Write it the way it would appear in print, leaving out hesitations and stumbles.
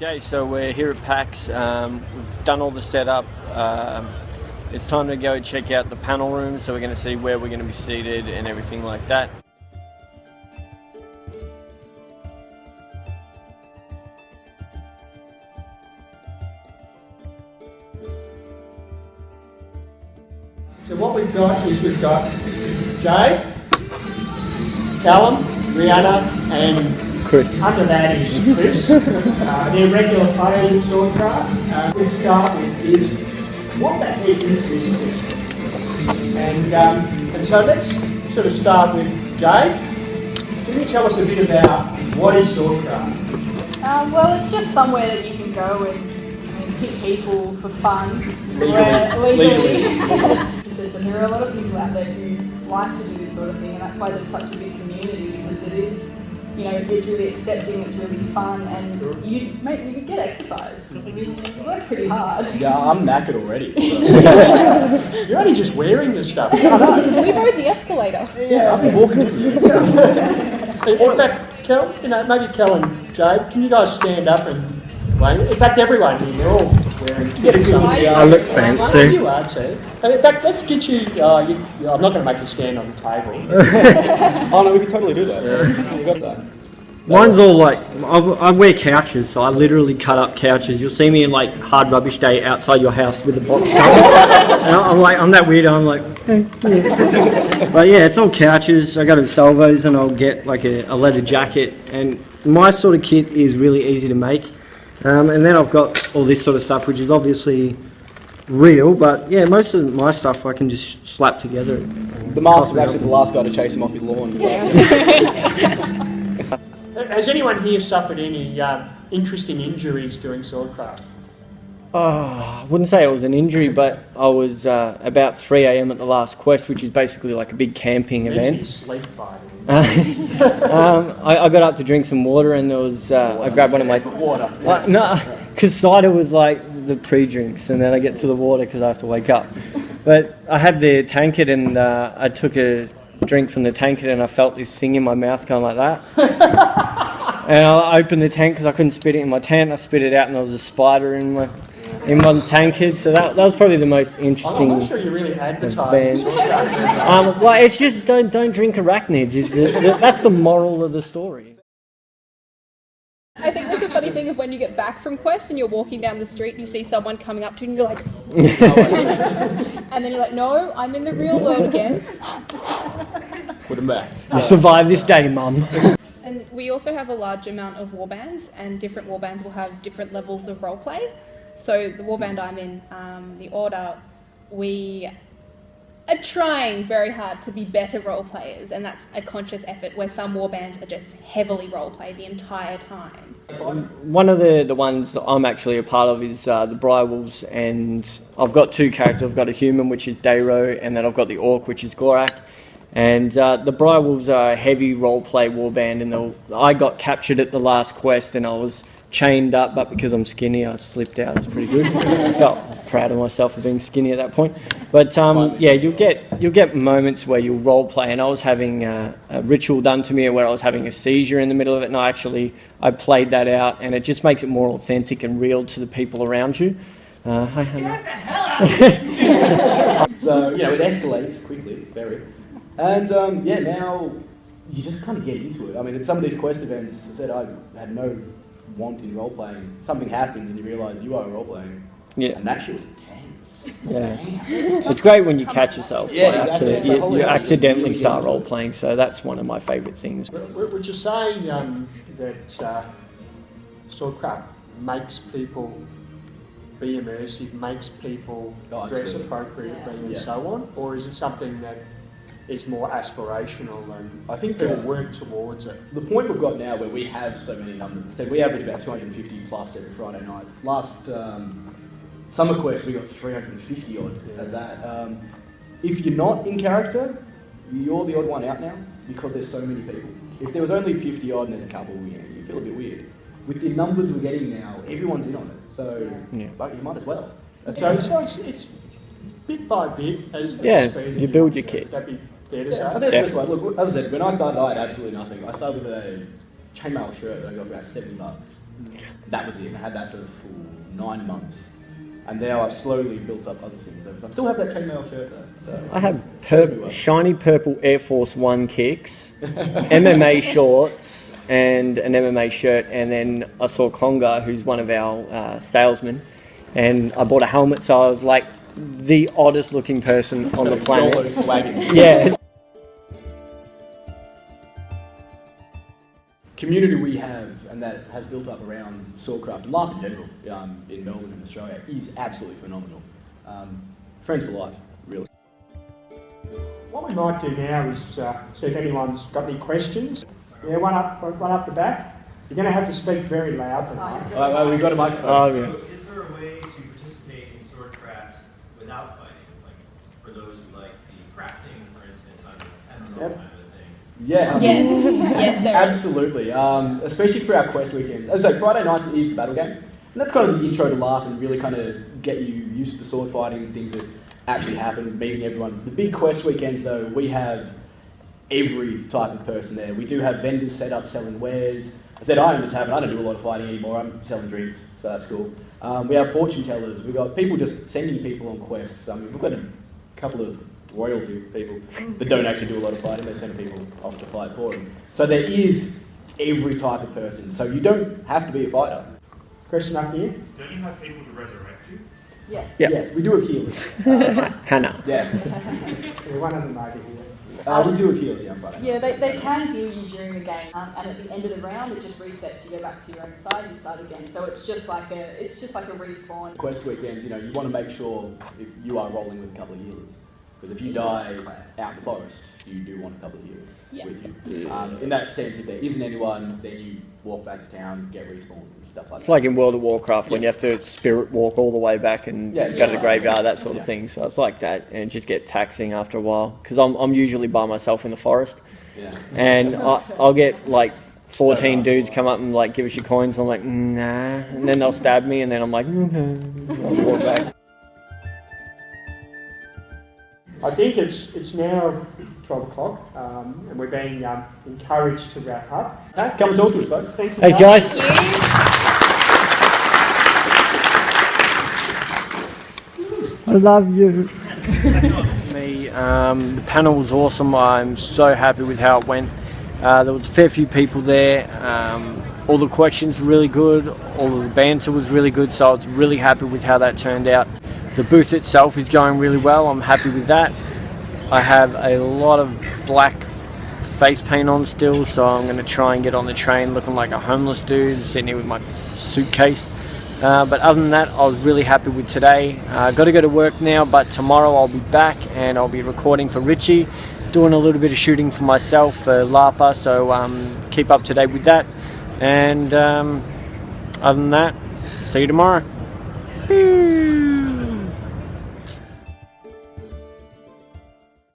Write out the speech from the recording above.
Okay, so we're here at PAX. We've done all the setup. It's time to go check out the panel room, so we're going to see where we're going to be seated and everything like that. So what we've got is we've got Jay, Callum, Rihanna and Chris. Under that is Chris. They're regular players in Swordcraft. We'll start with is, what the heck is this thing? And so let's sort of start with Jay. Can you tell us a bit about what is Swordcraft? Well, it's just somewhere that you can go and hit people for fun. Legally. But there are a lot of people out there who like to do this sort of thing, and that's why there's such a big community, because it is, you know, it's really accepting, it's really fun, and you get exercise. I mean, you work pretty hard. Yeah, I'm knackered already. You're only just wearing this stuff. I know. We rode the escalator. Yeah, I've been walking with you. In fact, Kel, maybe Kel and Jade, can you guys stand up and wave? In fact, everyone here, you're all wearing something. I look fancy. You are too. And in fact, let's get you, I'm not going to make you stand on the table. Oh no, we can totally do that. Yeah. You got that. Mine's all like, I wear couches, so I literally cut up couches. You'll see me in like hard rubbish day outside your house with a box cover. And I'm that weirdo, I'm like, but yeah, it's all couches. I go to the Salvos and I'll get like a leather jacket, and my sort of kit is really easy to make. And then I've got all this sort of stuff, which is obviously real, but yeah, most of my stuff I can just slap together. The mask is actually the last guy to chase him off your lawn. Has anyone here suffered any interesting injuries doing Swordcraft? I wouldn't say it was an injury, but I was about 3 AM at the last quest, which is basically like a big camping event. Sleep fighting. I got up to drink some water, and there was I grabbed one of my Water. no, because cider was like the pre-drinks, and then I get to the water because I have to wake up. But I had the tankard, and I took a drink from the tankard, and I felt this thing in my mouth going like that. And I opened the tank because I couldn't spit it in my tent. I spit it out, and there was a spider in my tankard. So that was probably the most interesting. I'm not sure you really advertised. Well, it's just don't drink arachnids. That's the moral of the story. I think there's a funny thing of when you get back from quest and you're walking down the street and you see someone coming up to you and you're like, and then you're like, no, I'm in the real world again. Put him back. You survive this day, Mum. And we also have a large amount of warbands, and different warbands will have different levels of roleplay. So the warband I'm in, the Order, we are trying very hard to be better role players, and that's a conscious effort, where some warbands are just heavily roleplay the entire time. One of the ones that I'm actually a part of is the Briarwolves, and I've got two characters. I've got a human, which is Dayro, and then I've got the Orc, which is Gorak. And the Briarwolves are a heavy roleplay warband, and I got captured at the last quest, and I was chained up, but because I'm skinny, I slipped out. It's pretty good. I felt proud of myself for being skinny at that point. But yeah, you'll get moments where you'll role play, and I was having a ritual done to me where I was having a seizure in the middle of it, and I played that out, and it just makes it more authentic and real to the people around you. So it escalates quickly, very, and yeah, now you just kind of get into it. I mean, at some of these quest events, I said I had no want in role playing. Something happens and you realise you are role playing. Yeah. And that shit was tense. Yeah. It's great when you catch yourself. Yeah, exactly. You accidentally start role playing, so that's one of my favourite things. Would you say that Swordcraft makes people be immersive, makes people dress appropriately and so on? Or is it something that is more aspirational, and I think people work towards it? The point we've got now, where we have so many numbers, I said we average about 250 plus every Friday nights. Last summer quest we got 350 odd at that. If you're not in character, you're the odd one out now, because there's so many people. If there was only 50 odd and there's a couple, you feel a bit weird. With the numbers we're getting now, everyone's in on it, so but you might as well. So it's bit by bit as you build your kit. That'd be fair to say. But that's the best way. Look, as I said, when I started, I had absolutely nothing. I started with a chainmail shirt that I got for about $70. That was it. I had that for 9 months. And now I've slowly built up other things. I still have that chainmail shirt though. So I have shiny purple Air Force One kicks, MMA shorts, and an MMA shirt. And then I saw Conga, who's one of our salesmen, and I bought a helmet. So I was like the oddest looking person on the planet. Yeah. Community we have and that has built up around Swordcraft and life in general in Melbourne and Australia is absolutely phenomenal. Friends for life, really. What we might do now is see if anyone's got any questions. Yeah, one up the back. You're going to have to speak very loud. We've got a microphone. Oh, yeah. So is there a way to participate in Swordcraft without fighting? Like for those who like the crafting, for instance, I don't know, Yep. kind of a thing. Yeah. Yes, yes, there is. Absolutely. Especially for our quest weekends. As I say, Friday nights is the battle game. And that's kind of the intro to LARP and really kind of get you used to the sword fighting, things that actually happen, meeting everyone. The big quest weekends though, we have every type of person there. We do have vendors set up selling wares. I said I own the tavern, I don't do a lot of fighting anymore, I'm selling drinks, so that's cool. We have fortune tellers, we've got people just sending people on quests. I mean, we've got a couple of royalty people that don't actually do a lot of fighting, they send people off to fight for them. So there is every type of person, so you don't have to be a fighter. Question up here. Don't you have people to resurrect you? Yes. Yeah. Yes, we do have healers. Hannah. Yeah, Yeah, one of them over here. we do have healers, yeah, I'm fighting. Yeah, they can heal you during the game, and at the end of the round, it just resets. You go back to your own side, you start again. So it's just like a respawn. Quest weekends, you know, you want to make sure if you are rolling with a couple of healers. Because if you die out in the forest, you do want a couple of healers with you. In that sense, if there isn't anyone, then you walk back to town, get respawned, stuff like It's that. like in World of Warcraft when you have to spirit walk all the way back and go to the graveyard, that sort of thing. So it's like that, and it just gets taxing after a while. Because I'm usually by myself in the forest, and I'll get like 14 dudes come up and like give us your coins. And I'm like, nah, and then they'll stab me, and then I'm like, I'll walk back. I think it's now 12 o'clock, and we're being encouraged to wrap up. Okay? Come and talk to us, folks. Thank you. Hey guys. I love you. The panel was awesome. I'm so happy with how it went. There was a fair few people there. All the questions were really good. All of the banter was really good. So I was really happy with how that turned out. The booth itself is going really well. I'm happy with that. I have a lot of black face paint on still, so I'm going to try and get on the train looking like a homeless dude sitting here with my suitcase. But other than that, I was really happy with today. Got to go to work now, but tomorrow I'll be back and I'll be recording for Richie, doing a little bit of shooting for myself for LARPA, so keep up to date with that. And other than that, see you tomorrow. Peace.